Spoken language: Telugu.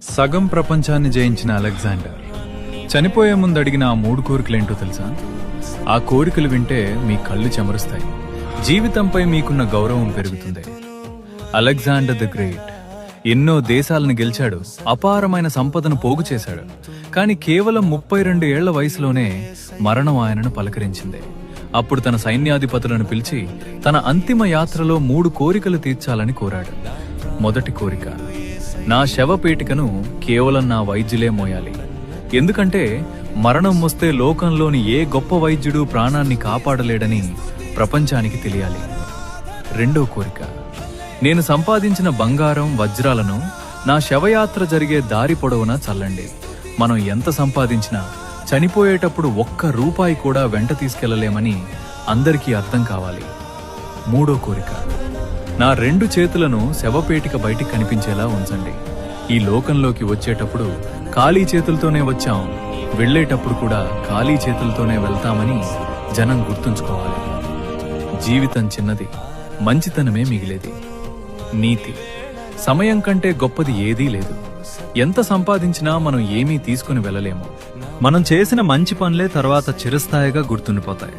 సగం ప్రపంచాన్ని జయించిన అలెగ్జాండర్ చనిపోయే ముందు అడిగిన ఆ 3 కోరికలేంటో తెలుసా? ఆ కోరికలు వింటే మీ కళ్ళు చెమరుస్తాయి, జీవితంపై మీకున్న గౌరవం పెరుగుతుంది. అలెగ్జాండర్ ది గ్రేట్ ఎన్నో దేశాలను గెలిచాడు, అపారమైన సంపదను పోగు చేశాడు. కానీ కేవలం 32 ఏళ్ల వయసులోనే మరణం ఆయనను పలకరించింది. అప్పుడు తన సైన్యాధిపతులను పిలిచి తన అంతిమ యాత్రలో 3 కోరికలు తీర్చాలని కోరాడు. మొదటి కోరిక, నా శవపేటికను కేవలం నా వైద్యులే మోయాలి. ఎందుకంటే మరణం వస్తే లోకంలోని ఏ గొప్ప వైద్యుడు ప్రాణాన్ని కాపాడలేడని ప్రపంచానికి తెలియాలి. రెండో కోరిక, నేను సంపాదించిన బంగారం వజ్రాలను నా శవయాత్ర జరిగే దారి పొడవునా చల్లండి. మనం ఎంత సంపాదించినా చనిపోయేటప్పుడు ఒక్క రూపాయి కూడా వెంట తీసుకెళ్లలేమని అందరికీ అర్థం కావాలి. మూడో కోరిక, నా 2 చేతులను శవపేటిక బయటికి కనిపించేలా ఉంచండి. ఈ లోకంలోకి వచ్చేటప్పుడు ఖాళీ చేతులతోనే వచ్చాం, వెళ్లేటప్పుడు కూడా ఖాళీ చేతులతోనే వెళ్తామని జనం గుర్తుంచుకోవాలి. జీవితం చిన్నది, మంచితనమే మిగిలేది. నీతి, సమయం కంటే గొప్పది ఏదీ లేదు. ఎంత సంపాదించినా మనం ఏమీ తీసుకుని వెళ్ళలేము. మనం చేసిన మంచి పనులే తర్వాత చిరస్థాయిగా గుర్తుండిపోతాయి.